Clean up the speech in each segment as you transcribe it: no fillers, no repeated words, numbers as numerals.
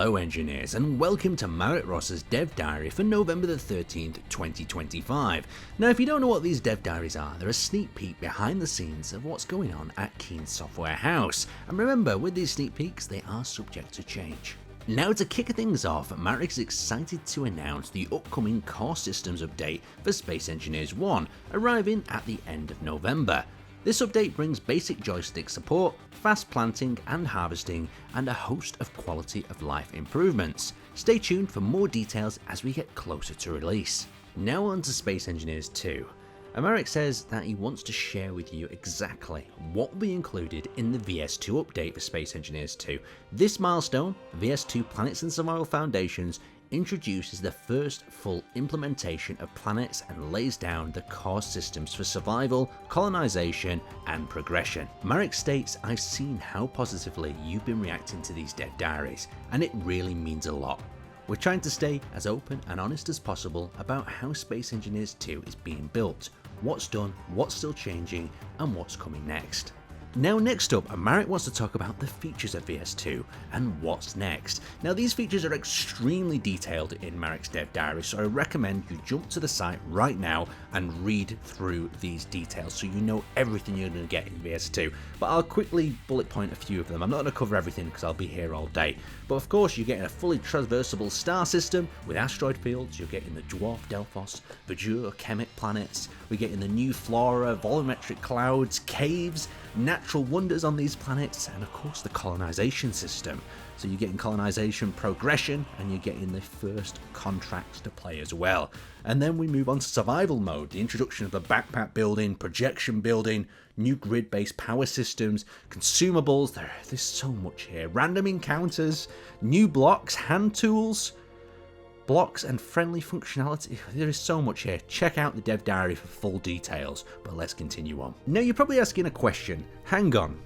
Hello engineers, and welcome to Marek Dev Diary for November the 13th, 2025. Now if you don't know what these dev diaries are, they're a sneak peek behind the scenes of what's going on at Keen Software House. And remember, with these sneak peeks, they are subject to change. Now to kick things off, Marek is excited to announce the upcoming Core Systems update for Space Engineers 1, arriving at the end of November. This update brings basic joystick support, fast planting and harvesting, and a host of quality of life improvements. Stay tuned for more details as we get closer to release. Now on to Space Engineers 2. Marek says that he wants to share with you exactly what will be included in the VS2 update for Space Engineers 2. This milestone, VS2 Planets and Survival Foundations, introduces the first full implementation of planets and lays down the core systems for survival, colonization and progression. Marek states, "I've seen how positively you've been reacting to these dev diaries, and it really means a lot. We're trying to stay as open and honest as possible about how Space Engineers 2 is being built, what's done, what's still changing, and what's coming next." Now next up, Marek wants to talk about the features of VS2 and what's next. Now these features are extremely detailed in Marek's dev diary, so I recommend you jump to the site right now and read through these details so you know everything you're going to get in VS2. But I'll quickly bullet point a few of them. I'm not going to cover everything because I'll be here all day. But of course you're getting a fully traversable star system with asteroid fields, you're getting the dwarf Delphos, Vajur, Chemic planets, we're getting the new flora, volumetric clouds, caves, natural wonders on these planets, and of course the colonization system. So you're getting colonization progression and you're getting the first contracts to play as well. And then we move on to survival mode, the introduction of the backpack building, projection building, new grid-based power systems, consumables, there's so much here, random encounters, new blocks, hand tools, blocks and friendly functionality. There is so much here. Check out the dev diary for full details, but let's continue on. Now you're probably asking a question. Hang on,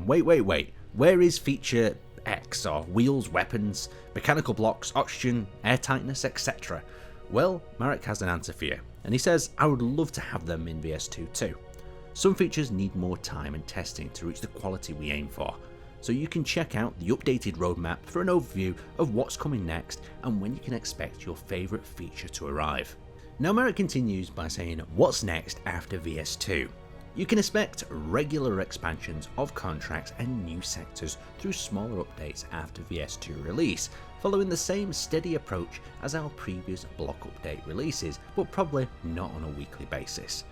wait. Where is feature X, or wheels, weapons, mechanical blocks, oxygen, air tightness, etc.? Well, Marek has an answer for you, and he says, I would love to have them in VS2 too. Some features need more time and testing to reach the quality we aim for. So you can check out the updated roadmap for an overview of what's coming next and when you can expect your favourite feature to arrive. Now Marek continues by saying what's next after VS2. You can expect regular expansions of contracts and new sectors through smaller updates after VS2 release, following the same steady approach as our previous block update releases, but probably not on a weekly basis.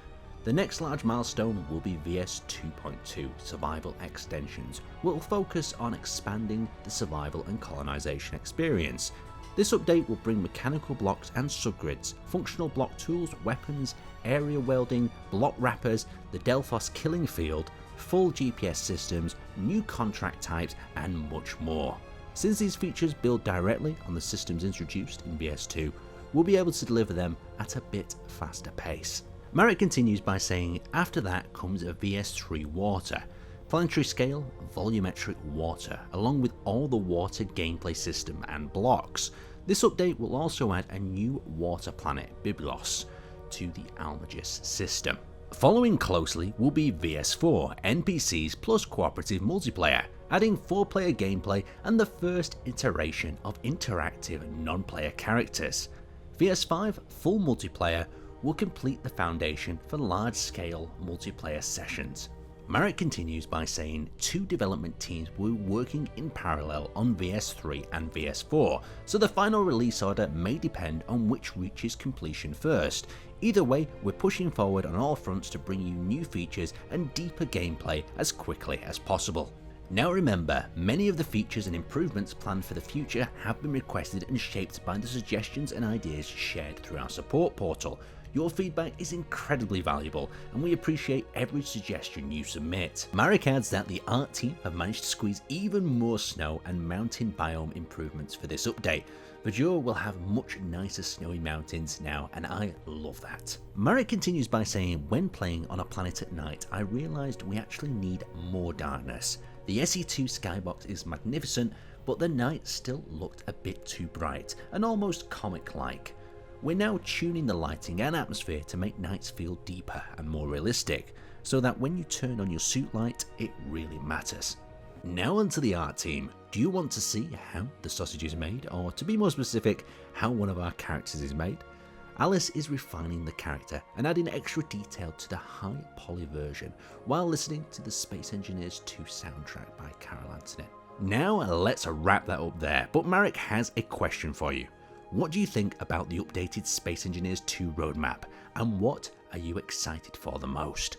The next large milestone will be VS 2.2 Survival Extensions, which will focus on expanding the survival and colonization experience. This update will bring mechanical blocks and subgrids, functional block tools, weapons, area welding, block wrappers, the Delphos killing field, full GPS systems, new contract types, and much more. Since these features build directly on the systems introduced in VS2, we'll be able to deliver them at a bit faster pace. Marek continues by saying, after that comes a VS3 water, planetary scale, volumetric water, along with all the water gameplay system and blocks. This update will also add a new water planet, Byblos, to the Almagest system. Following closely will be VS4, NPCs plus cooperative multiplayer, adding 4-player gameplay and the first iteration of interactive non-player characters. VS5, full multiplayer, will complete the foundation for large-scale multiplayer sessions. Marek continues by saying 2 development teams were working in parallel on VS3 and VS4, so the final release order may depend on which reaches completion first. Either way, we're pushing forward on all fronts to bring you new features and deeper gameplay as quickly as possible. Now remember, many of the features and improvements planned for the future have been requested and shaped by the suggestions and ideas shared through our support portal. Your feedback is incredibly valuable and we appreciate every suggestion you submit. Marek adds that the art team have managed to squeeze even more snow and mountain biome improvements for this update. Vajur will have much nicer snowy mountains now, and I love that. Marek continues by saying, when playing on a planet at night, I realised we actually need more darkness. The SE2 skybox is magnificent, but the night still looked a bit too bright and almost comic-like. We're now tuning the lighting and atmosphere to make nights feel deeper and more realistic, so that when you turn on your suit light, it really matters. Now onto the art team. Do you want to see how the sausage is made, or to be more specific, how one of our characters is made? Alice is refining the character and adding extra detail to the high poly version while listening to the Space Engineers 2 soundtrack by Carol Antoinette. Now let's wrap that up there, but Marek has a question for you. What do you think about the updated Space Engineers 2 roadmap, and what are you excited for the most?